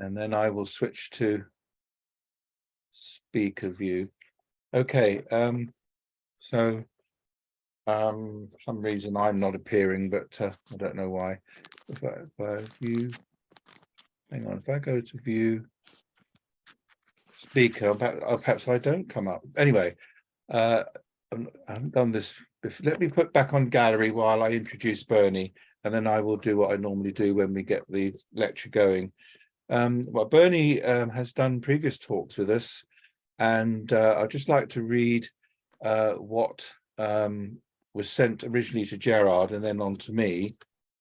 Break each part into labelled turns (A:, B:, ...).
A: and then I will switch to speaker view. Okay, so for some reason I'm not appearing, but I don't know why. If I view, hang on, if I go to view speaker, perhaps I don't come up. Anyway, I haven't done this before. Let me put back on gallery while I introduce Bernie, and then I will do what I normally do when we get the lecture going. Well, Bernie has done previous talks with us, and I'd just like to read what was sent originally to Gerard and then on to me,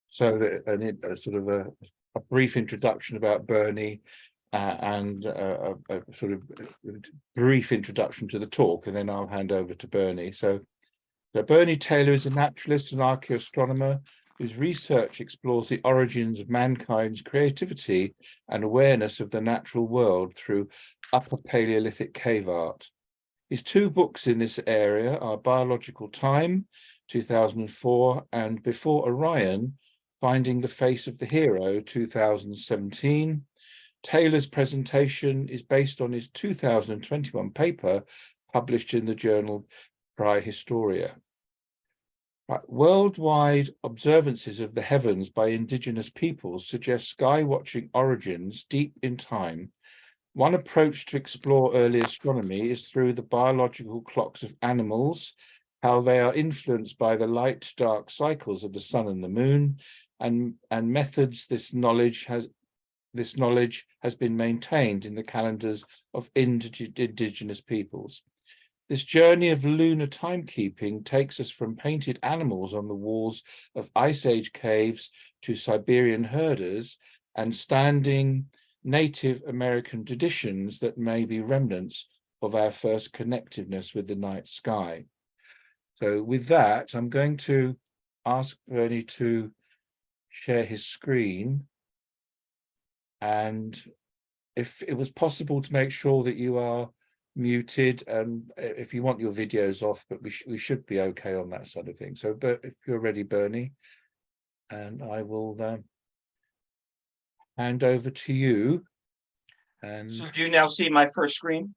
A: so that sort of a brief introduction about Bernie and a sort of brief introduction to the talk, and then I'll hand over to Bernie. So Bernie Taylor is a naturalist and archaeoastronomer whose research explores the origins of mankind's creativity and awareness of the natural world through Upper Paleolithic cave art. His two books in this area are Biological Time, 2004, and Before Orion, Finding the Face of the Hero, 2017. Taylor's presentation is based on his 2021 paper published in the journal Praehistoria. Worldwide observances of the heavens by indigenous peoples suggest sky-watching origins deep in time. One approach to explore early astronomy is through the biological clocks of animals, how they are influenced by the light-dark cycles of the sun and the moon, and methods this knowledge has been maintained in the calendars of indigenous peoples. This journey of lunar timekeeping takes us from painted animals on the walls of Ice Age caves to Siberian herders and standing Native American traditions that may be remnants of our first connectiveness with the night sky. So with that, I'm going to ask Bernie to share his screen. And if it was possible to make sure that you are muted, and if you want your videos off, but we should be okay on that side of things. So if you're ready, Bernie, and I will hand over to you. And
B: so do you now see my first screen?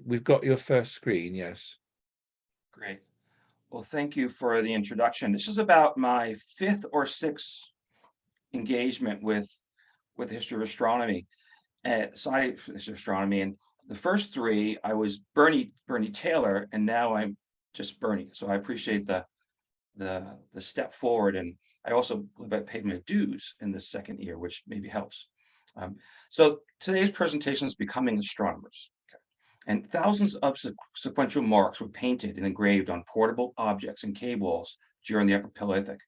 A: We've got your first screen, yes.
B: Great. Well, thank you for the introduction. This is about my fifth or sixth engagement with history of astronomy, science astronomy, and the first three I was Bernie Taylor, and now I'm just Bernie. So I appreciate the step forward, and I also believe I paid my dues in the second year, which maybe helps. So today's presentation is Becoming Astronomers. Okay. And thousands of sequential marks were painted and engraved on portable objects and cave walls during the Upper Paleolithic.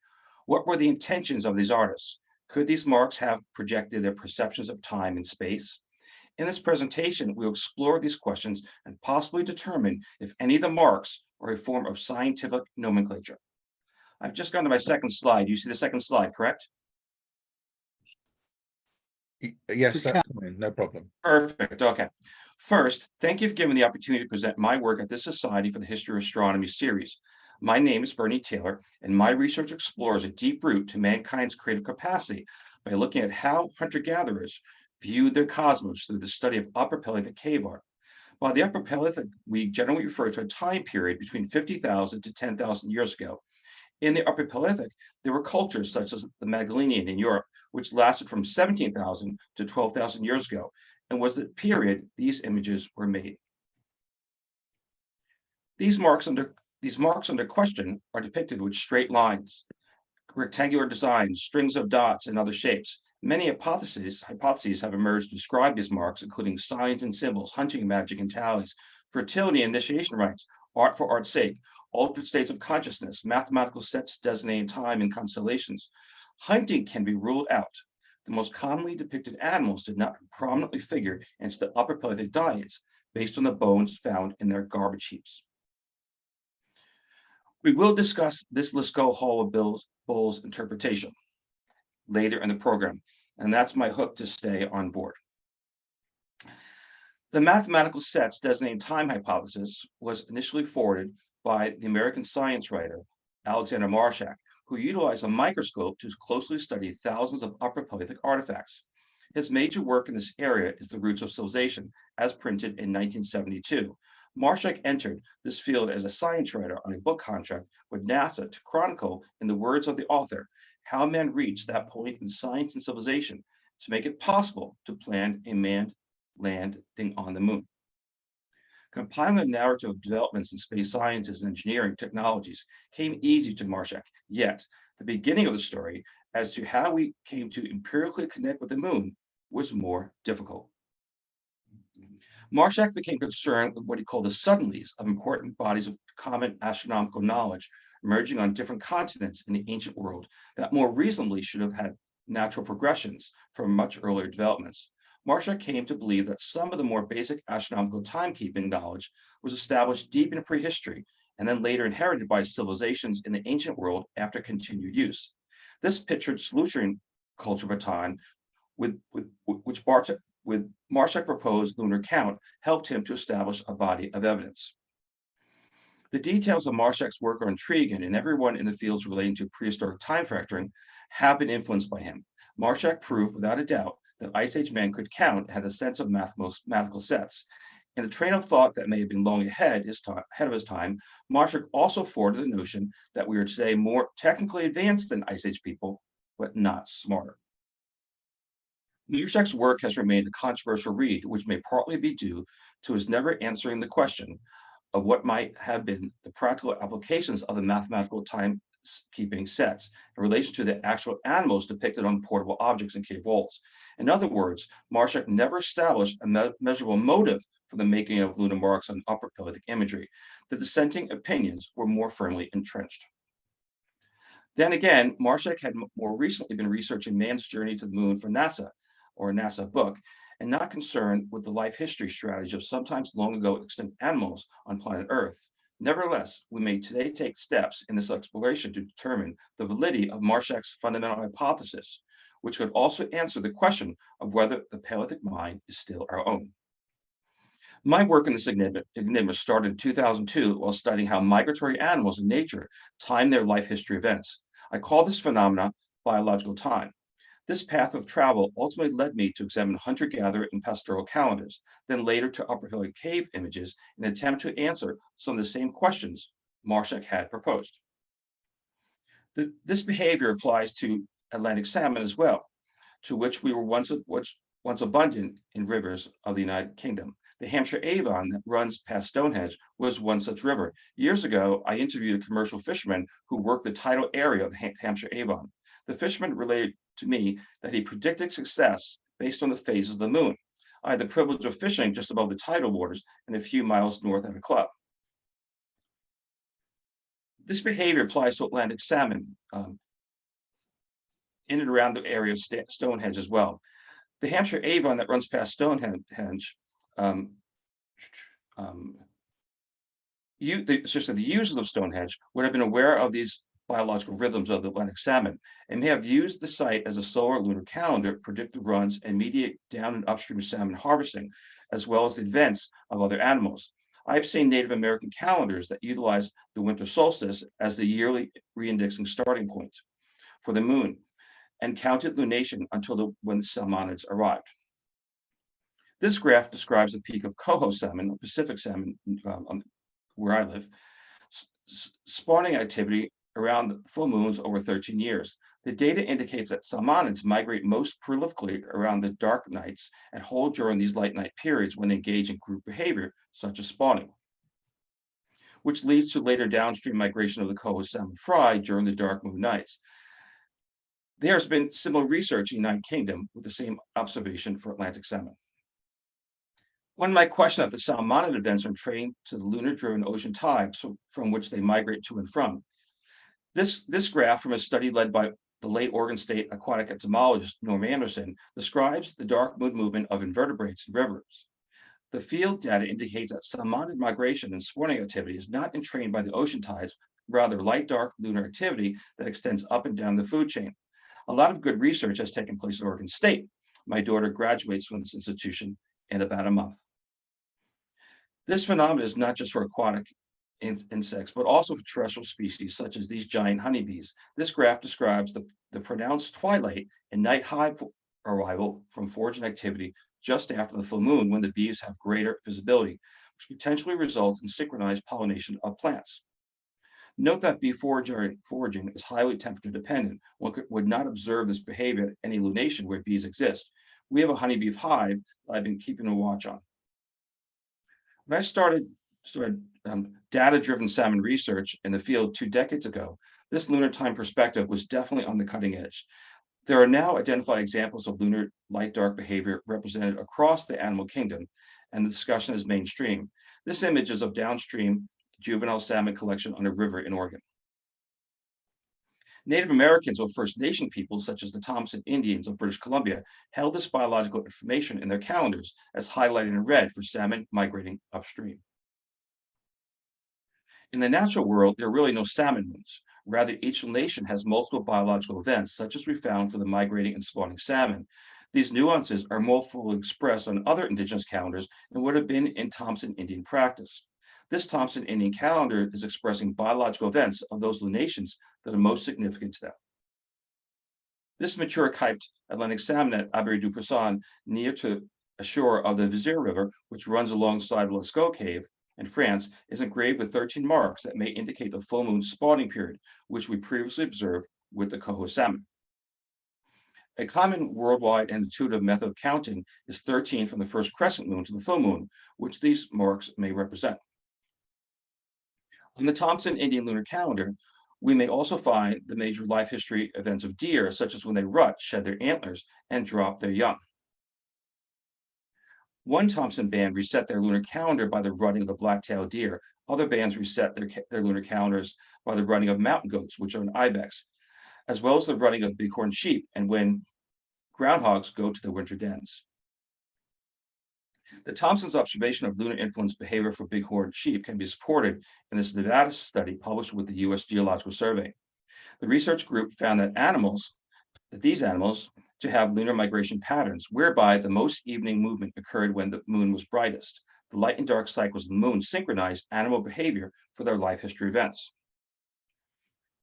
B: What were the intentions of these artists? Could these marks have projected their perceptions of time and space? In this presentation, we'll explore these questions and possibly determine if any of the marks are a form of scientific nomenclature. I've just gone to my second slide. You see the second slide, correct?
A: Yes, that's fine, no problem.
B: Perfect. Okay. First, thank you for giving me the opportunity to present my work at the Society for the History of Astronomy series. My name is Bernie Taylor, and my research explores a deep root to mankind's creative capacity by looking at how hunter-gatherers viewed their cosmos through the study of Upper Paleolithic cave art. By the Upper Paleolithic, we generally refer to a time period between 50,000 to 10,000 years ago. In the Upper Paleolithic, there were cultures such as the Magdalenian in Europe, which lasted from 17,000 to 12,000 years ago, and was the period these images were made. These marks under question are depicted with straight lines, rectangular designs, strings of dots, and other shapes. Many hypotheses have emerged to describe these marks, including signs and symbols, hunting magic and tallies, fertility and initiation rites, art for art's sake, altered states of consciousness, mathematical sets designating time and constellations. Hunting can be ruled out. The most commonly depicted animals did not prominently figure into the Upper Paleolithic diets based on the bones found in their garbage heaps. We will discuss this Lascaux Hall of Bulls interpretation later in the program, and that's my hook to stay on board. The mathematical sets designating time hypothesis was initially forwarded by the American science writer Alexander Marshak, who utilized a microscope to closely study thousands of Upper Paleolithic artifacts. His major work in this area is The Roots of Civilization, as printed in 1972. Marshak entered this field as a science writer on a book contract with NASA to chronicle, in the words of the author, how men reached that point in science and civilization to make it possible to plan a manned landing on the moon. Compiling a narrative of developments in space sciences and engineering technologies came easy to Marshak, yet the beginning of the story as to how we came to empirically connect with the moon was more difficult. Marshak became concerned with what he called the suddenlies of important bodies of common astronomical knowledge emerging on different continents in the ancient world that more reasonably should have had natural progressions from much earlier developments. Marshak came to believe that some of the more basic astronomical timekeeping knowledge was established deep in prehistory and then later inherited by civilizations in the ancient world after continued use. This pictured solution culture baton with Marshak proposed lunar count helped him to establish a body of evidence. The details of Marshak's work are intriguing, and everyone in the fields relating to prehistoric time factoring have been influenced by him. Marshak proved without a doubt that Ice Age men could count and had a sense of mathematical sets. In a train of thought that may have been long ahead of his time, Marshak also forwarded the notion that we are today more technically advanced than Ice Age people, but not smarter. Marshak's work has remained a controversial read, which may partly be due to his never answering the question of what might have been the practical applications of the mathematical timekeeping sets in relation to the actual animals depicted on portable objects in cave walls. In other words, Marshak never established a measurable motive for the making of lunar marks on upper Paleolithic imagery. The dissenting opinions were more firmly entrenched. Then again, Marshak had more recently been researching man's journey to the moon for NASA, or a NASA book, and not concerned with the life history strategy of sometimes long ago extinct animals on planet Earth. Nevertheless, we may today take steps in this exploration to determine the validity of Marshak's fundamental hypothesis, which could also answer the question of whether the Paleolithic mind is still our own. My work in this enigma started in 2002 while studying how migratory animals in nature time their life history events. I call this phenomena biological time. This path of travel ultimately led me to examine hunter-gatherer and pastoral calendars, then later to upper Paleolithic cave images in an attempt to answer some of the same questions Marshak had proposed. This behavior applies to Atlantic salmon as well, to which we were once abundant in rivers of the United Kingdom. The Hampshire Avon that runs past Stonehenge was one such river. Years ago, I interviewed a commercial fisherman who worked the tidal area of the Hampshire Avon. The fisherman related to me that he predicted success based on the phases of the moon. I had the privilege of fishing just above the tidal waters and a few miles north at a club. This behavior applies to Atlantic salmon in and around the area of Stonehenge as well. The Hampshire Avon that runs past Stonehenge, the users of Stonehenge would have been aware of these biological rhythms of the Atlantic salmon and may have used the site as a solar lunar calendar to predict the runs and mediate down and upstream salmon harvesting, as well as the events of other animals. I've seen Native American calendars that utilize the winter solstice as the yearly reindexing starting point for the moon and counted lunation until when the Salmonids arrived. This graph describes the peak of coho salmon, or Pacific salmon, where I live, spawning activity around the full moons over 13 years. The data indicates that salmonids migrate most prolifically around the dark nights and hold during these light night periods when they engage in group behavior, such as spawning, which leads to later downstream migration of the coho salmon fry during the dark moon nights. There has been similar research in the United Kingdom with the same observation for Atlantic salmon. One might question that the salmonid events are trained to the lunar-driven ocean tides from which they migrate to and from. This graph from a study led by the late Oregon State aquatic entomologist Norm Anderson describes the dark moon movement of invertebrates in rivers. The field data indicates that salmonid migration and spawning activity is not entrained by the ocean tides, rather light dark lunar activity that extends up and down the food chain. A lot of good research has taken place at Oregon State. My daughter graduates from this institution in about a month. This phenomenon is not just for aquatic insects, but also for terrestrial species such as these giant honeybees. This graph describes the pronounced twilight and night high arrival from foraging activity just after the full moon when the bees have greater visibility, which potentially results in synchronized pollination of plants. Note that bee foraging is highly temperature dependent. One would not observe this behavior at any lunation where bees exist. We have a honeybee hive that I've been keeping a watch on. When I started data-driven salmon research in the field 2 decades ago, this lunar time perspective was definitely on the cutting edge. There are now identified examples of lunar light-dark behavior represented across the animal kingdom, and the discussion is mainstream. This image is of downstream juvenile salmon collection on a river in Oregon. Native Americans or First Nation peoples, such as the Thompson Indians of British Columbia, held this biological information in their calendars, as highlighted in red for salmon migrating upstream. In the natural world, there are really no salmon moons. Rather, each nation has multiple biological events, such as we found for the migrating and spawning salmon. These nuances are more fully expressed on other indigenous calendars and would have been in Thompson Indian practice. This Thompson Indian calendar is expressing biological events of those lunations that are most significant to them. This mature kyped Atlantic salmon at Abery-du-Poisson, near to a shore of the Vizir River, which runs alongside Lascaux Cave in France, is engraved with 13 marks that may indicate the full moon spawning period, which we previously observed with the coho salmon. A common worldwide and intuitive method of counting is 13 from the first crescent moon to the full moon, which these marks may represent. On the Thompson Indian lunar calendar, we may also find the major life history events of deer, such as when they rut, shed their antlers, and drop their young. One Thompson band reset their lunar calendar by the rutting of the black-tailed deer. Other bands reset their lunar calendars by the rutting of mountain goats, which are an ibex, as well as the rutting of bighorn sheep and when groundhogs go to their winter dens. The Thompson's observation of lunar influence behavior for bighorn sheep can be supported in this Nevada study published with the U.S. Geological Survey. The research group found that these animals to have lunar migration patterns, whereby the most evening movement occurred when the moon was brightest. The light and dark cycles of the moon synchronized animal behavior for their life history events.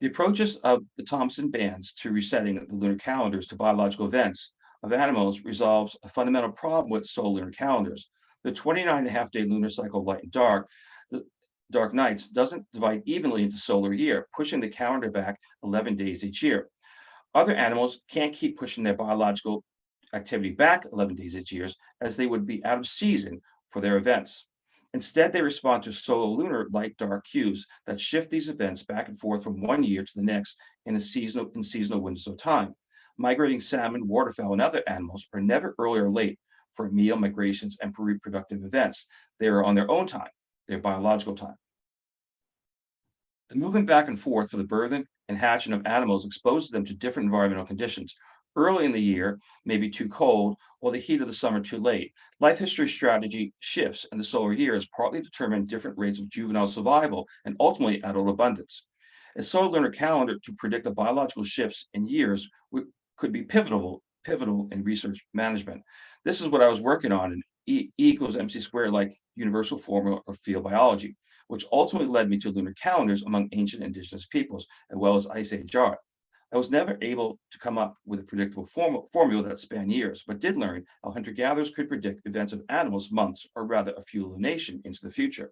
B: The approaches of the Thompson bands to resetting the lunar calendars to biological events of animals resolves a fundamental problem with solar lunar calendars. The 29.5-day lunar cycle of light and dark, the dark nights, doesn't divide evenly into solar year, pushing the calendar back 11 days each year. Other animals can't keep pushing their biological activity back 11 days each year, as they would be out of season for their events. Instead, they respond to solar lunar light dark cues that shift these events back and forth from one year to the next in seasonal windows of time. Migrating salmon, waterfowl, and other animals are never early or late for meal migrations and reproductive events. They are on their own time, their biological time. The movement back and forth for the birthing and hatching of animals exposes them to different environmental conditions. Early in the year may be too cold, or the heat of the summer too late. Life history strategy shifts in the solar year is partly determine different rates of juvenile survival and ultimately adult abundance. A solar lunar calendar to predict the biological shifts in years could be pivotal in research management. This is what I was working on in E equals MC squared, like universal formula of field biology, which ultimately led me to lunar calendars among ancient indigenous peoples, as well as Ice Age art. I was never able to come up with a predictable formula that spanned years, but did learn how hunter-gatherers could predict events of animals months, or rather a few lunation, into the future.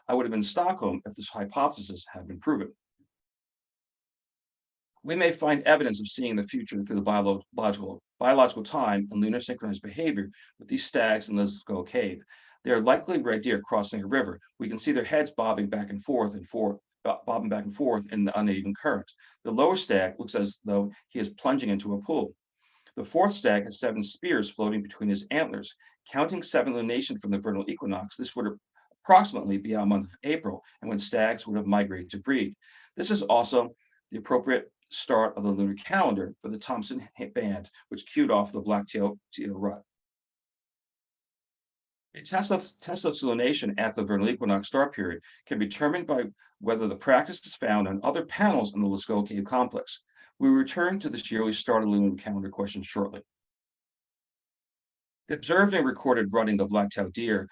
B: I would have been in Stockholm if this hypothesis had been proven. We may find evidence of seeing the future through the biological time and lunar synchronized behavior with these stags in Lascaux Cave. They are likely red deer crossing a river. We can see their heads bobbing back and forth in the uneven current. The lower stag looks as though he is plunging into a pool. The fourth stag has 7 spears floating between his antlers. Counting 7 lunation from the vernal equinox, this would approximately be our month of April, and when stags would have migrated to breed. This is also the appropriate start of the lunar calendar for the Thompson band, which cued off the black-tailed rut. A Tesla's lunation after the vernal equinox start period can be determined by whether the practice is found on other panels in the Lascaux Cave complex. We will return to this yearly start of the lunar calendar question shortly. The observed and recorded rutting of black-tailed deer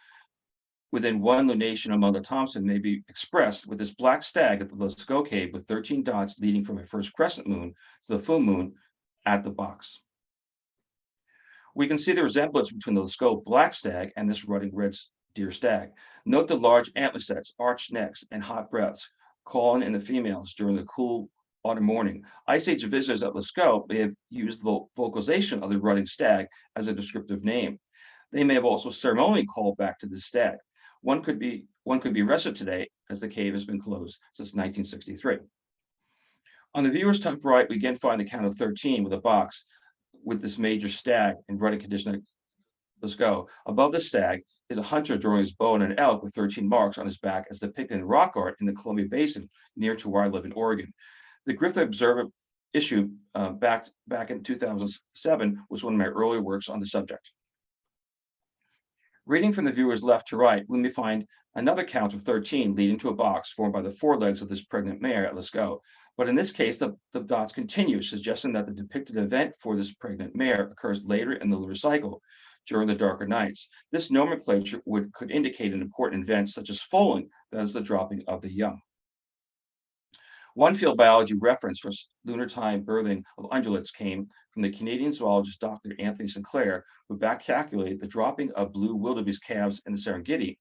B: within one lunation among the Thompson may be expressed with this black stag at the Lascaux Cave with 13 dots leading from a first crescent moon to the full moon at the box. We can see the resemblance between the Lascaux black stag and this rutting red deer stag. Note the large antler sets, arched necks, and hot breaths, calling in the females during the cool autumn morning. Ice Age visitors at Lascaux may have used the vocalization of the rutting stag as a descriptive name. They may have also ceremonially called back to the stag. One could be arrested today, as the cave has been closed since 1963. On the viewer's top right, we again find the count of 13 with a box with this major stag in rutting condition. Let's go. Above the stag is a hunter drawing his bow and an elk with 13 marks on his back as depicted in rock art in the Columbia Basin near to where I live in Oregon. The Griffith Observer issue back in 2007 was one of my earlier works on the subject. Reading from the viewer's left to right, we may find another count of 13 leading to a box formed by the forelegs of this pregnant mare at Lascaux. But in this case, the dots continue, suggesting that the depicted event for this pregnant mare occurs later in the lunar cycle during the darker nights. This nomenclature could indicate an important event such as foaling, that is the dropping of the young. One field biology reference for lunar time birthing of ungulates came from the Canadian zoologist Dr. Anthony Sinclair, who back calculated the dropping of blue wildebeest calves in the Serengeti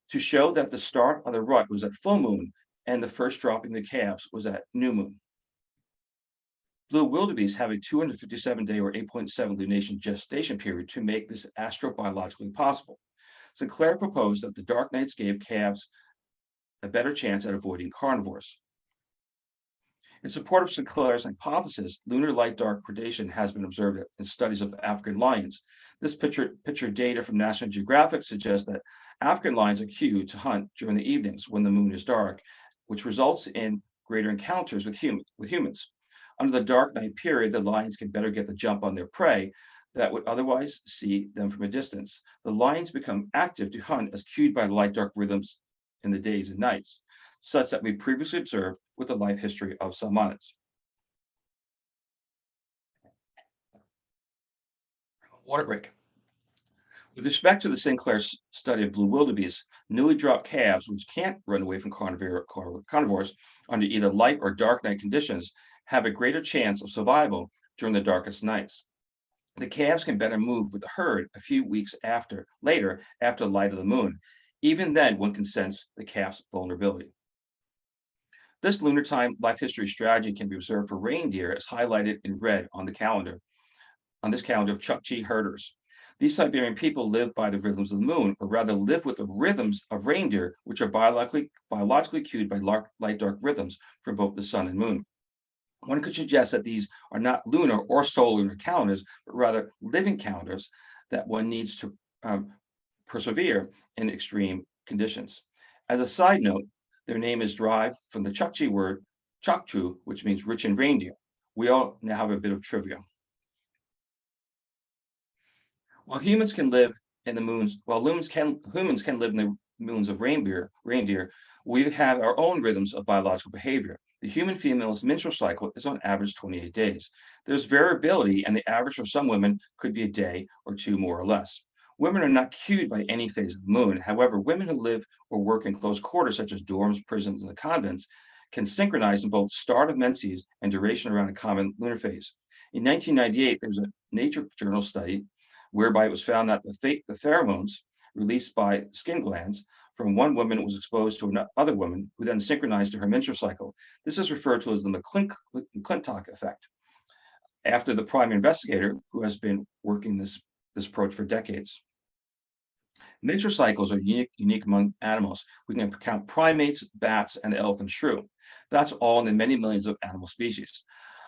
B: to show that the start of the rut was at full moon and the first dropping of the calves was at new moon. Blue wildebeest have a 257-day or 8.7 lunation gestation period to make this astrobiologically possible. Sinclair proposed that the dark nights gave calves a better chance at avoiding carnivores. In support of Sinclair's hypothesis, lunar light-dark predation has been observed in studies of African lions. This picture data from National Geographic suggests that African lions are cued to hunt during the evenings when the moon is dark, which results in greater encounters with humans. Under the dark night period, the lions can better get the jump on their prey that would otherwise see them from a distance. The lions become active to hunt as cued by the light-dark rhythms in the days and nights, such that we previously observed with the life history of salmonids. Water break. With respect to the Sinclair study of blue wildebeest, newly dropped calves, which can't run away from carnivores under either light or dark night conditions, have a greater chance of survival during the darkest nights. The calves can better move with the herd a few weeks later after the light of the moon. Even then, one can sense the calf's vulnerability. This lunar time life history strategy can be observed for reindeer as highlighted in red on this calendar of Chukchi herders. These Siberian people live by the rhythms of the moon, or rather live with the rhythms of reindeer, which are biologically cued by light-dark rhythms from both the sun and moon. One could suggest that these are not lunar or solar calendars, but rather living calendars that one needs to persevere in extreme conditions. As a side note, their name is derived from the Chukchi word chakchu, which means rich in reindeer. We all now have a bit of trivia. While humans can live in the moons of reindeer, we have our own rhythms of biological behavior. The human female's menstrual cycle is on average 28 days. There's variability, and the average for some women could be a day or two more or less. Women are not cued by any phase of the moon. However, women who live or work in close quarters, such as dorms, prisons, and convents, can synchronize in both start of menses and duration around a common lunar phase. In 1998, there was a Nature journal study whereby it was found that the pheromones released by skin glands from one woman was exposed to another woman who then synchronized to her menstrual cycle. This is referred to as the McClintock effect, after the prime investigator who has been working this approach for decades. Menstrual cycles are unique among animals. We can count primates, bats, and the elephant shrew. That's all in the many millions of animal species.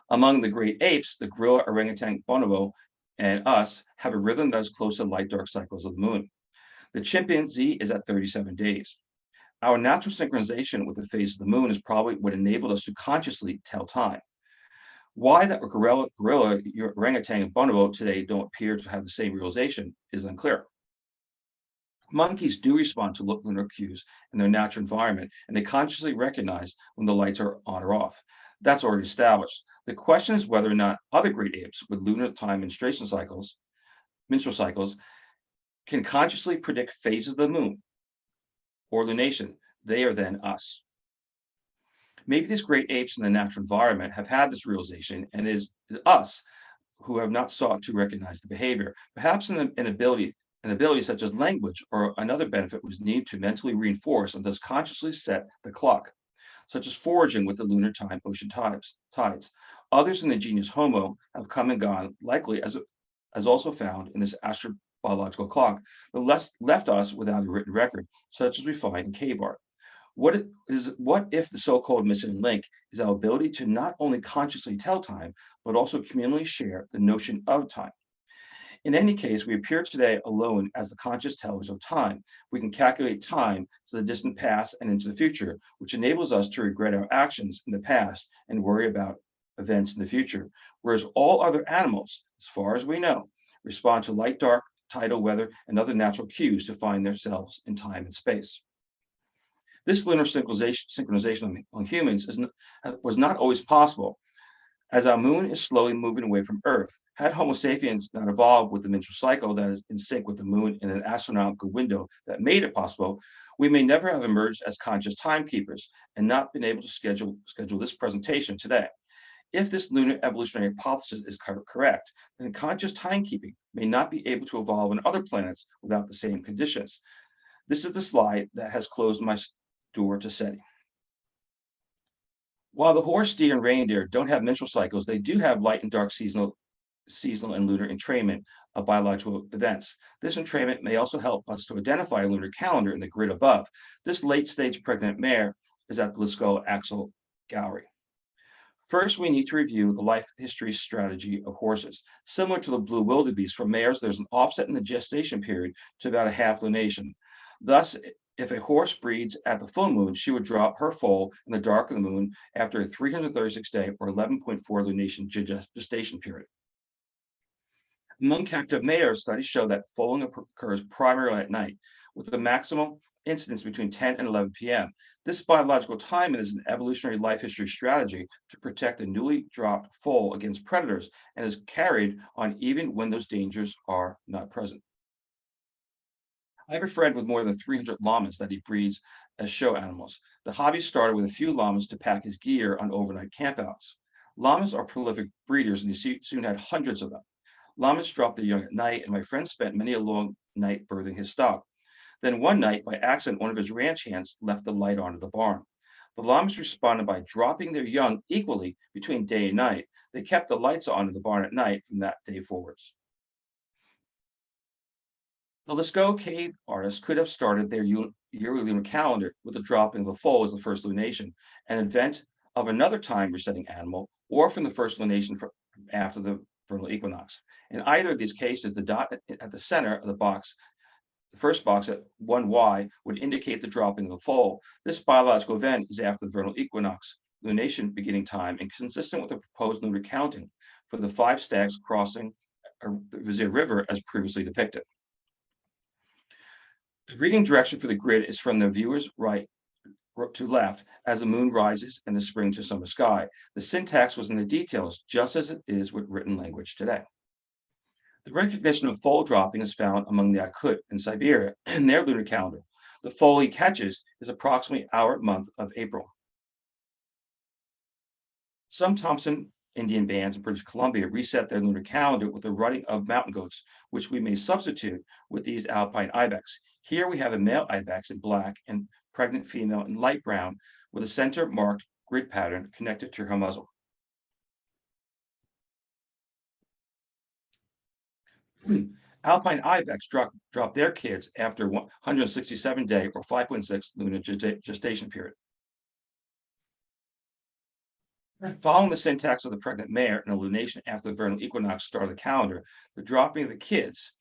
B: Among the great apes, the gorilla, orangutan, bonobo, and us have a rhythm that is close to light-dark cycles of the moon. The chimpanzee is at 37 days. Our natural synchronization with the phase of the moon is probably what enabled us to consciously tell time. Why that gorilla, orangutan, and bonobo today don't appear to have the same realization is unclear. Monkeys do respond to lunar cues in their natural environment, and they consciously recognize when the lights are on or off. That's already established. The question is whether or not other great apes with lunar time menstrual cycles, can consciously predict phases of the moon or lunation. They are then us. Maybe these great apes in the natural environment have had this realization, and it is us who have not sought to recognize the behavior. Perhaps an ability such as language or another benefit was needed to mentally reinforce and thus consciously set the clock, such as foraging with the lunar time ocean tides. Others in the genus Homo have come and gone, likely as also found in this astrobiological clock, but left us without a written record, such as we find in cave art. What if the so-called missing link is our ability to not only consciously tell time, but also communally share the notion of time? In any case, we appear today alone as the conscious tellers of time. We can calculate time to the distant past and into the future, which enables us to regret our actions in the past and worry about events in the future. Whereas all other animals, as far as we know, respond to light, dark, tidal, weather, and other natural cues to find themselves in time and space. This lunar synchronization on humans was not always possible, as our moon is slowly moving away from Earth. Had Homo sapiens not evolved with the menstrual cycle that is in sync with the moon in an astronomical window that made it possible, we may never have emerged as conscious timekeepers and not been able to schedule this presentation today. If this lunar evolutionary hypothesis is correct, then conscious timekeeping may not be able to evolve on other planets without the same conditions. This is the slide that has closed my door to SETI. While the horse, deer, and reindeer don't have menstrual cycles, they do have light and dark seasonal and lunar entrainment of biological events. This entrainment may also help us to identify a lunar calendar in the grid above. This late-stage pregnant mare is at the Lascaux Axel Gallery. First, we need to review the life history strategy of horses. Similar to the blue wildebeest, for mares, there's an offset in the gestation period to about a half lunation. Thus, if a horse breeds at the full moon, she would drop her foal in the dark of the moon after a 336-day or 11.4 lunation gestation period. Among captive mares, studies show that foaling occurs primarily at night, with the maximum incidence between 10 and 11 p.m. This biological timing is an evolutionary life history strategy to protect the newly dropped foal against predators and is carried on even when those dangers are not present. I have a friend with more than 300 llamas that he breeds as show animals. The hobby started with a few llamas to pack his gear on overnight campouts. Llamas are prolific breeders, and he soon had hundreds of them. Llamas drop their young at night, and my friend spent many a long night birthing his stock. Then one night, by accident, one of his ranch hands left the light on in the barn. The llamas responded by dropping their young equally between day and night. They kept the lights on in the barn at night from that day forwards. The Lascaux cave artists could have started their yearly lunar calendar with the dropping of the foal as the first lunation, an event of another time resetting animal, or from the first lunation after the vernal equinox. In either of these cases, the dot at the center of the box, the first box at 1Y, would indicate the dropping of the foal. This biological event is after the vernal equinox, lunation beginning time, and consistent with the proposed lunar counting for the 5 stags crossing the Vizier River as previously depicted. The reading direction for the grid is from the viewer's right to left as the moon rises in the spring to summer sky. The syntax was in the details, just as it is with written language today. The recognition of foal dropping is found among the Yakut in Siberia in their lunar calendar. The foal he catches is approximately our month of April. Some Thompson Indian bands in British Columbia reset their lunar calendar with the rutting of mountain goats, which we may substitute with these alpine ibex. Here we have a male ibex in black and pregnant female in light brown with a center marked grid pattern connected to her muzzle. Alpine ibex drop their kids after 167-day or 5.6 lunar gestation period. Following the syntax of the pregnant mare and a lunation after the vernal equinox start of the calendar, the dropping of the kids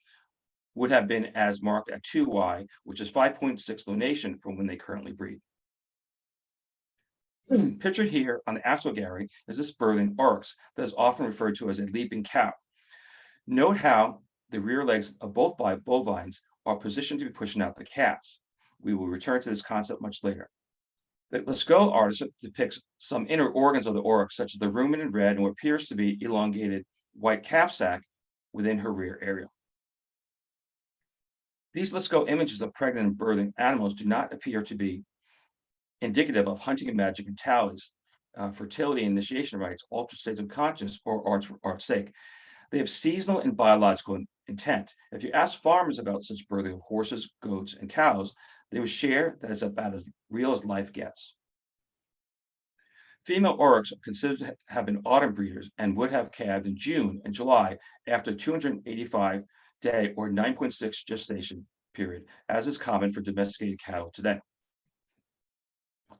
B: would have been as marked at 2Y, which is 5.6 lunation from when they currently breed. Pictured here on the Axel Gallery is this birthing oryx that is often referred to as a leaping cow. Note how the rear legs of both bovines are positioned to be pushing out the calves. We will return to this concept much later. The Lascaux artist depicts some inner organs of the oryx, such as the rumen in red and what appears to be elongated white calf sac within her rear area. These Lascaux images of pregnant and birthing animals do not appear to be indicative of hunting and magic and tallies, fertility and initiation rites, altered states of consciousness, or art's sake. They have seasonal and biological intent. If you ask farmers about such birthing of horses, goats, and cows, they would share that it's about as real as life gets. Female aurochs are considered to have been autumn breeders and would have calved in June and July after 285-day or 9.6 gestation period, as is common for domesticated cattle today.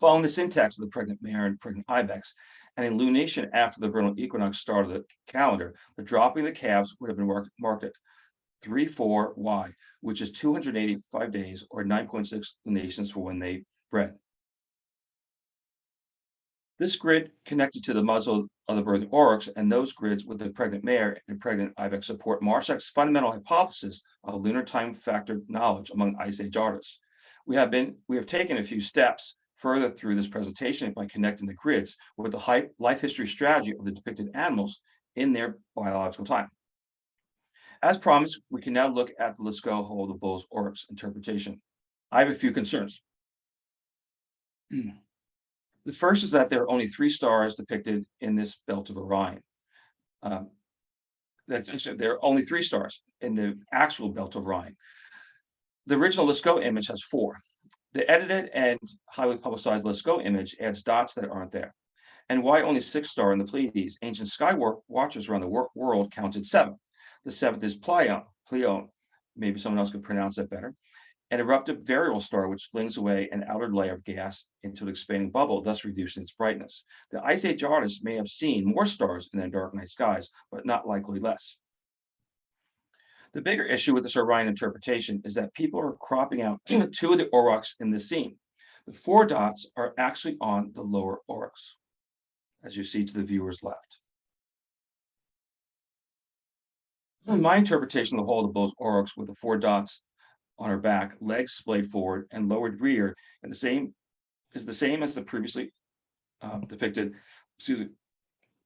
B: Following the syntax of the pregnant mare and pregnant ibex, and in lunation after the vernal equinox start of the calendar, the dropping of the calves would have been marked at 3-4Y, which is 285 days or 9.6 lunations for when they bred. This grid connected to the muzzle of the birthing aurochs, and those grids with the pregnant mare and pregnant ibex support Marshak's fundamental hypothesis of lunar time factor knowledge among Ice Age artists. We have taken a few steps further through this presentation by connecting the grids with the life history strategy of the depicted animals in their biological time. As promised, we can now look at the Lascaux Hole of the Bulls aurochs interpretation. I have a few concerns. The first is that there are only 3 stars depicted in this belt of Orion. There are only 3 stars in the actual belt of Orion. The original Lascaux image has 4. The edited and highly publicized Lascaux image adds dots that aren't there. And why only 6 stars in the Pleiades? Ancient sky watchers around the world counted 7. The 7th is Pleione. Maybe someone else could pronounce that better. An eruptive variable star which flings away an outer layer of gas into an expanding bubble, thus reducing its brightness. The Ice Age artists may have seen more stars in their dark night skies, but not likely less. The bigger issue with this Orion interpretation is that people are cropping out 2 of the aurochs in this scene. The 4 dots are actually on the lower aurochs, as you see to the viewer's left. In my interpretation of the Hole of the Bulls aurochs with the 4 dots on her back, legs splayed forward, and lowered rear, and the same as the previously depicted,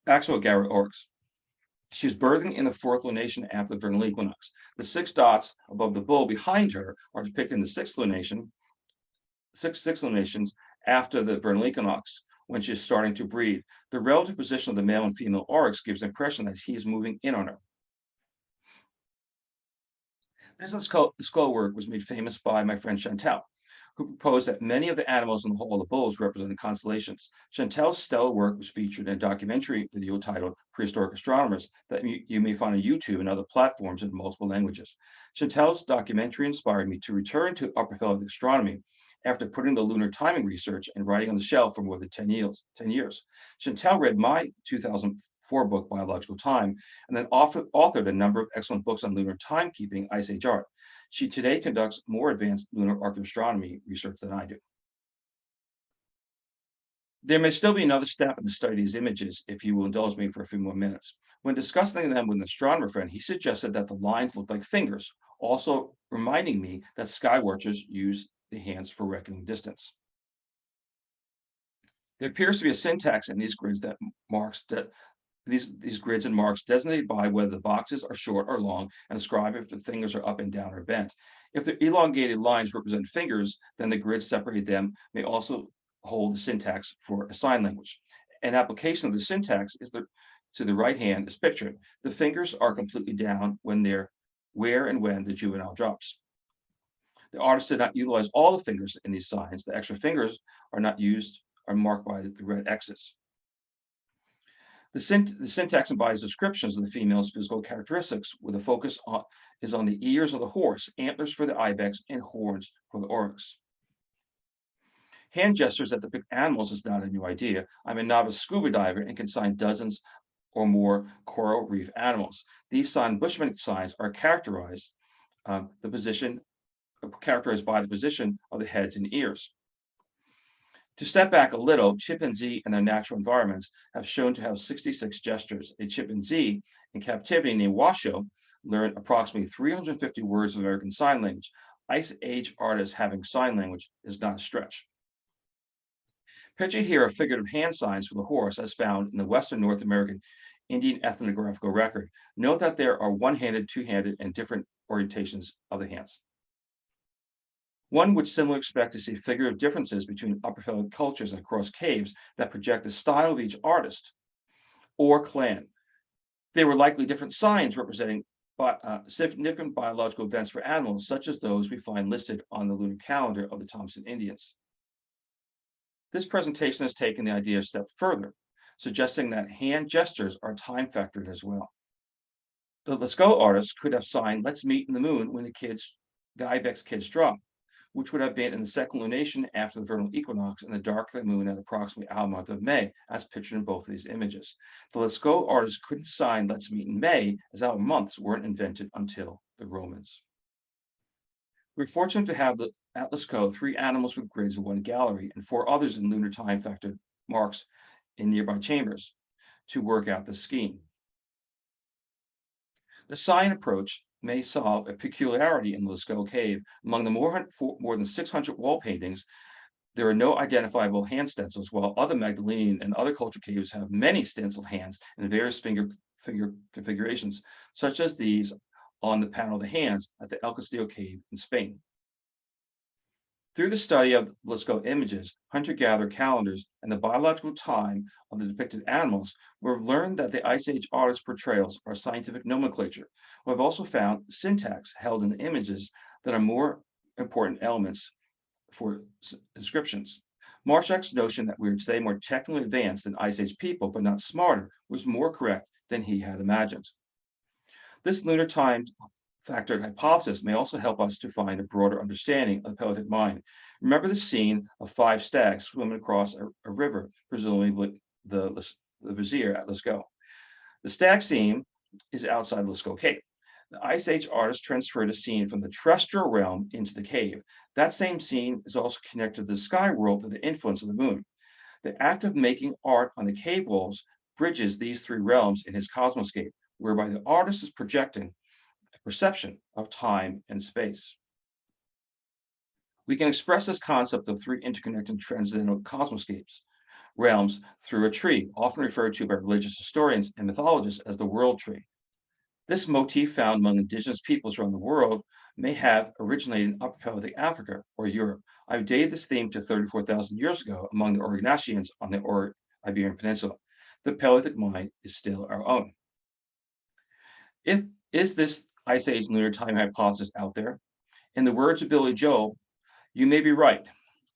B: Axoagara aurochs. She's birthing in the 4th lunation after the vernal equinox. The 6 dots above the bull behind her are depicting the 6th lunation, six lunations after the vernal equinox, when she's starting to breed. The relative position of the male and female aurochs gives the impression that he's moving in on her. This skull work was made famous by my friend Chantal, who proposed that many of the animals in the Hole of the Bulls represented constellations. Chantal's stellar work was featured in a documentary video titled Prehistoric Astronomers that you may find on YouTube and other platforms in multiple languages. Chantal's documentary inspired me to return to upper Paleolithic astronomy after putting the lunar timing research and writing on the shelf for more than 10 years. Chantal read my 2004 book, Biological Time, and then authored a number of excellent books on lunar timekeeping Ice Age art. She today conducts more advanced lunar arcastronomy research than I do. There may still be another step in the study of these images if you will indulge me for a few more minutes. When discussing them with an astronomer friend, he suggested that the lines look like fingers, also reminding me that sky watchers use the hands for reckoning distance. There appears to be a syntax in these grids that marks these grids and marks designated by whether the boxes are short or long and describe if the fingers are up and down or bent. If the elongated lines represent fingers, then the grids separating them may also hold the syntax for a sign language. An application of the syntax is to the right hand is pictured. The fingers are completely down when where and when the juvenile drops. The artist did not utilize all the fingers in these signs. The extra fingers are not used, are marked by the red X's. The syntax embodies descriptions of the female's physical characteristics, with a focus is on the ears of the horse, antlers for the ibex, and horns for the aurochs. Hand gestures that depict animals is not a new idea. I'm a novice scuba diver and can sign dozens or more coral reef animals. These signed Bushman signs are characterized by the position of the heads and ears. To step back a little, chimpanzee in their natural environments have shown to have 66 gestures. A chimpanzee in captivity named Washoe learned approximately 350 words of American Sign Language. Ice Age artists having sign language is not a stretch. Pictured here are figurative hand signs for the horse as found in the Western North American Indian ethnographical record. Note that there are one-handed, two-handed, and different orientations of the hands. One would similarly expect to see figurative differences between upper Paleolithic cultures and across caves that project the style of each artist or clan. They were likely different signs representing significant biological events for animals, such as those we find listed on the lunar calendar of the Thompson Indians. This presentation has taken the idea a step further, suggesting that hand gestures are time factored as well. The Lascaux artists could have signed "Let's meet in the moon" when the ibex kids drop, which would have been in the second lunation after the vernal equinox and the dark of the moon at approximately our month of May, as pictured in both of these images. The Lascaux artists couldn't sign "Let's meet in May," as our months weren't invented until the Romans. We're fortunate to have at Lascaux 3 animals with grids in one gallery and 4 others in lunar time factor marks in nearby chambers to work out the scheme. The sign approach may solve a peculiarity in the Lascaux cave. Among the more than 600 wall paintings, there are no identifiable hand stencils, while other Magdalenian and other culture caves have many stenciled hands in various finger configurations, such as these on the panel of the hands at the El Castillo cave in Spain. Through the study of Lascaux images, hunter-gatherer calendars, and the biological time of the depicted animals, we've learned that the Ice Age artist portrayals are scientific nomenclature. We've also found syntax held in the images that are more important elements for inscriptions. Marshak's notion that we are today more technically advanced than Ice Age people, but not smarter, was more correct than he had imagined. This lunar time factor hypothesis may also help us to find a broader understanding of the Paleolithic mind. Remember the scene of 5 stags swimming across a river, presumably the Vizier at Lascaux. The stag scene is outside Lascaux Cave. The Ice Age artist transferred a scene from the terrestrial realm into the cave. That same scene is also connected to the sky world through the influence of the moon. The act of making art on the cave walls bridges these 3 realms in his cosmoscape, whereby the artist is projecting perception of time and space. We can express this concept of 3 interconnected transcendental cosmoscapes, realms, through a tree, often referred to by religious historians and mythologists as the world tree. This motif found among indigenous peoples around the world may have originated in Upper Paleolithic Africa or Europe. I've dated this theme to 34,000 years ago among the Aurignacians on the Iberian Peninsula. The Paleolithic mind is still our own. Is this Ice Age lunar time hypothesis out there? In the words of Billy Joel, "You may be right,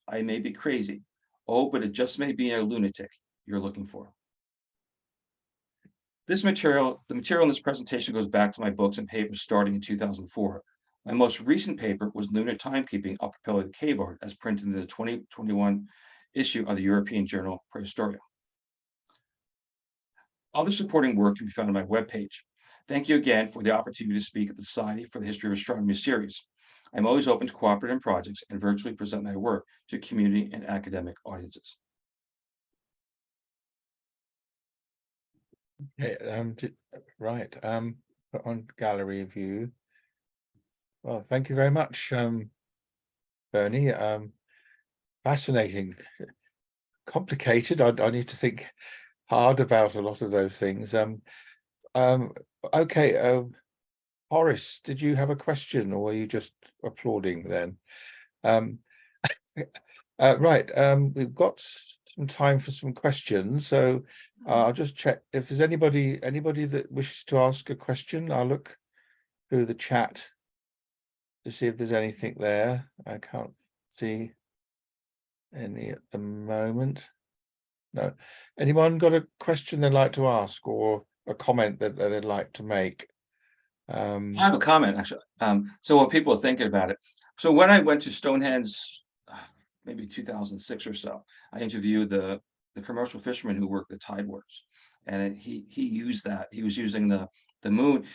B: I may be crazy. Oh, but it just may be a lunatic you're looking for." The material in this presentation goes back to my books and papers starting in 2004. My most recent paper was Lunar Timekeeping Upper Paleolithic Cave Art, as printed in the 2021 issue of the European journal Prehistoria. Other supporting work can be found on my webpage. Thank you again for the opportunity to speak at the Society for the History of Astronomy series. I'm always open to cooperative projects and virtually present my work to community and academic audiences.
A: Okay, right. Put on gallery view. Well, thank you very much, Bernie. Fascinating, complicated. I need to think hard about a lot of those things. Okay, Horace, did you have a question, or were you just applauding then? Right, we've got some time for some questions, so I'll just check if there's anybody that wishes to ask a question. I'll look through the chat to see if there's anything there. I can't see any at the moment. No. Anyone got a question they'd like to ask or a comment that they'd like to make?
B: I have a comment, actually. So what people are thinking about it. So when I went to Stonehenge, maybe 2006 or so, I interviewed the commercial fisherman who worked the tideways, and he used that. He was using the moon.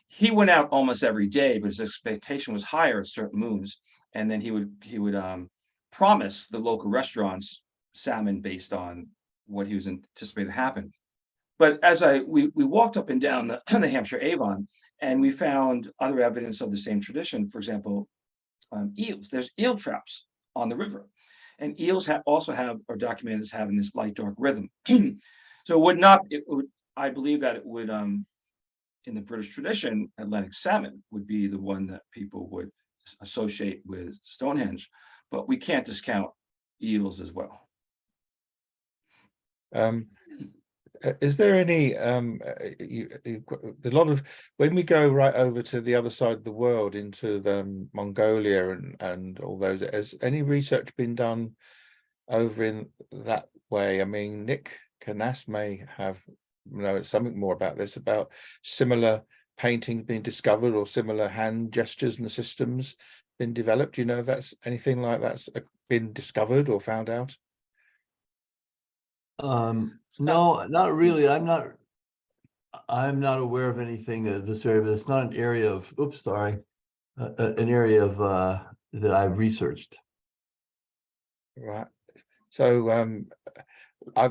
B: He went out almost every day, but his expectation was higher at certain moons, and then he would promise the local restaurants salmon based on what he was anticipating to happen. But as we walked up and down the Hampshire Avon, and we found other evidence of the same tradition. For example, eels. There's eel traps on the river, and eels also have are documented as having this light dark rhythm. So I believe that it would in the British tradition, Atlantic salmon would be the one that people would associate with Stonehenge, but we can't discount eels as well.
A: Is there any a lot of, when we go right over to the other side of the world into the Mongolia and all those, has any research been done over in that way? I mean, Nick Canas may have know something more about this, about similar paintings being discovered or similar hand gestures and the systems been developed. Do you know if that's anything like that's been discovered or found out?
C: No, not really. I'm not aware of anything this area, but it's not an area of, oops, sorry, an area of that I've researched.
A: Right. So I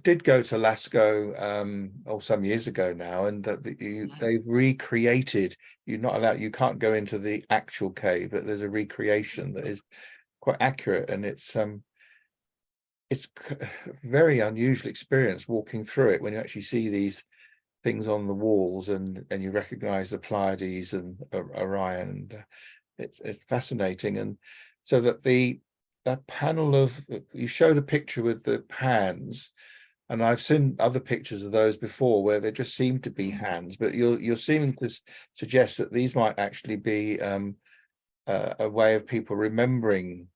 A: did go to Lascaux some years ago now, and that they've recreated. You're not allowed, you can't go into the actual cave, but there's a recreation that is quite accurate, and it's very unusual experience walking through it when you actually see these things on the walls and you recognize the Pleiades and Orion, and it's fascinating. And so that that panel of, you showed a picture with the hands, and I've seen other pictures of those before where they just seem to be hands, but you're seeming to suggest that these might actually be a way of people remembering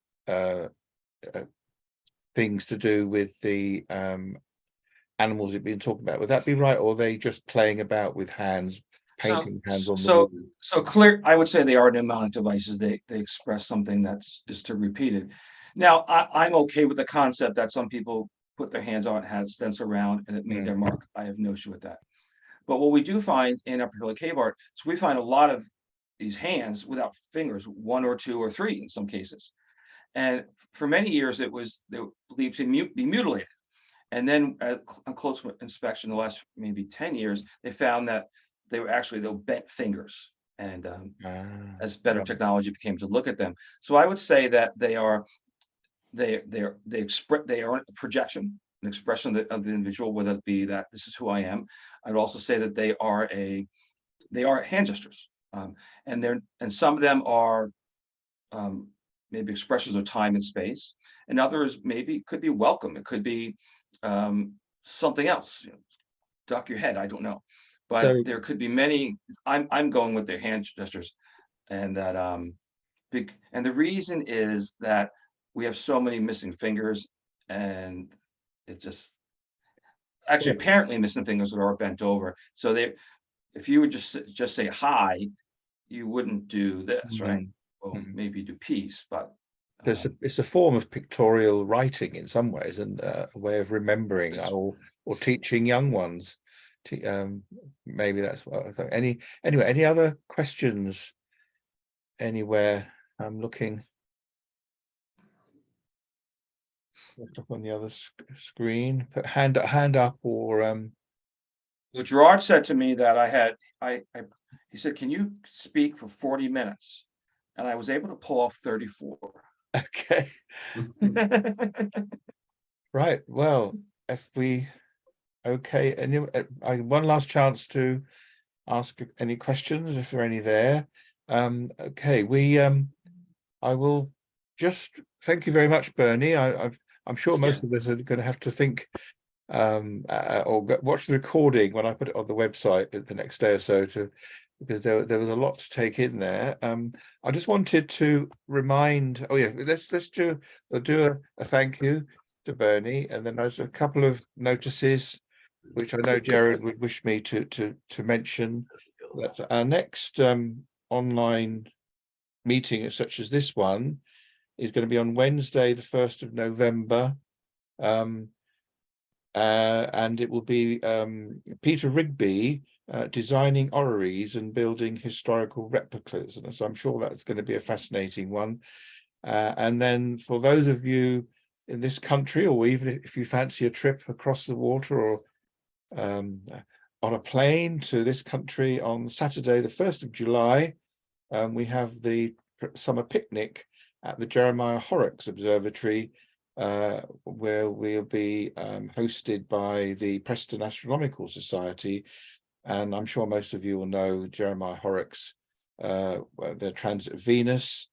A: things to do with the animals you've been talking about. Would that be right, or are they just playing about with hands, painting hands on the wall?
B: So clear, I would say they are mnemonic devices. They express something that's just to repeat it. Now, I'm okay with the concept that some people put their hands on it, had stencil around, and it made their mark. I have no issue with that. But what we do find in Upper Hill Cave art, so we find a lot of these hands without fingers, 1 or 2 or 3 in some cases. And for many years, they were believed to be mutilated. And then on close inspection, the last maybe 10 years, they found that they were actually bent fingers. And as better technology became to look at them, so I would say that they are a projection, an expression of the individual, whether it be that this is who I am. I'd also say that they are hand gestures, and some of them are maybe expressions of time and space, and others maybe could be welcome. It could be something else. Duck your head. I don't know, but there could be many. I'm going with their hand gestures, and that and the reason is that we have so many missing fingers, and it just actually apparently missing fingers that are bent over. So if you would just say hi, you wouldn't do this, right? Well, maybe do peace, but
A: it's a form of pictorial writing in some ways, and a way of remembering or teaching young ones. Maybe that's what I think. Anyway, any other questions anywhere? I'm looking. Lift up on the other screen. Put hand up, or
B: Well, Gerard said to me that he said, can you speak for 40 minutes? And I was able to pull off 34.
A: okay. Right. Well, if we, okay, and one last chance to ask any questions if there are any there. Okay, I will just thank you very much, Bernie. I'm sure most of us are going to have to think or watch the recording when I put it on the website the next day or so, because there was a lot to take in there. I just wanted to remind, let's do a thank you to Bernie, and then there's a couple of notices which I know Jared would wish me to mention. That our next online meeting, such as this one, is going to be on Wednesday, the 1st of November. And it will be Peter Rigby designing orreries and building historical replicas. And so I'm sure that's going to be a fascinating one. And then for those of you in this country, or even if you fancy a trip across the water or on a plane to this country, on Saturday, the 1st of July, we have the summer picnic at the Jeremiah Horrocks Observatory, where we'll be hosted by the Preston Astronomical Society. And I'm sure most of you will know Jeremiah Horrocks, the transit of Venus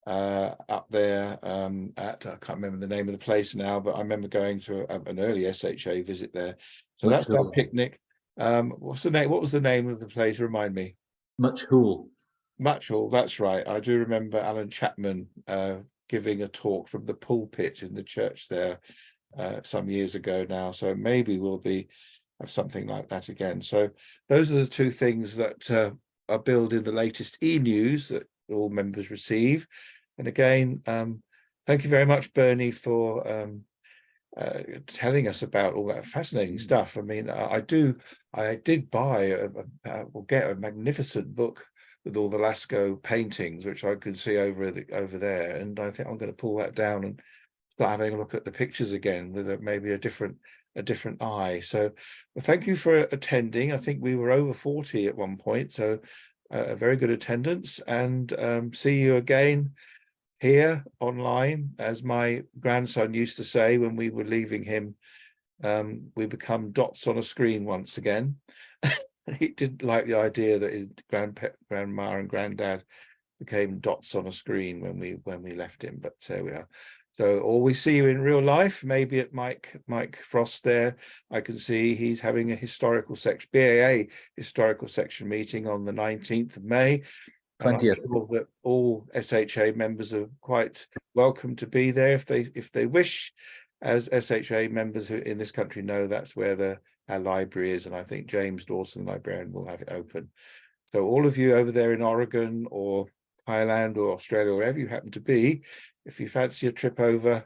A: up there I can't remember the name of the place now, but I remember going to an early SHA visit there. So
D: Much
A: that's our
D: Hool.
A: picnic. What's the name? What was the name of the place? Remind me.
D: Much Hool.
A: Matchall, that's right. I do remember Alan Chapman giving a talk from the pulpit in the church there some years ago now. So maybe we'll have something like that again. So those are the two things that are billed in the latest e-news that all members receive. And again, thank you very much, Bernie, for telling us about all that fascinating stuff. I mean, I did buy or get a magnificent book with all the Lascaux paintings, which I could see over there, and I think I'm going to pull that down and start having a look at the pictures again with maybe a different eye. So, well, thank you for attending. I think we were over 40 at one point, so a very good attendance, and see you again here online. As my grandson used to say when we were leaving him, we become dots on a screen once again. He didn't like the idea that his grandma and granddad became dots on a screen when we left him, but there we are. So, or we see you in real life, maybe at Mike Frost there. I can see he's having a historical section, BAA historical section meeting on the 19th of May.
D: 20th.
A: Sure that all SHA members are quite welcome to be there if they wish. As SHA members who in this country know, that's where our library is, and I think James Dawson, librarian, will have it open. So all of you over there in Oregon or Thailand or Australia, wherever you happen to be, if you fancy a trip over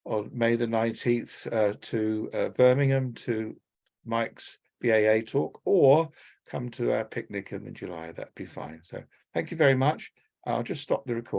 A: on May the 19th to Birmingham to Mike's BAA talk, or come to our picnic in July, that'd be fine. So thank you very much. I'll just stop the recording.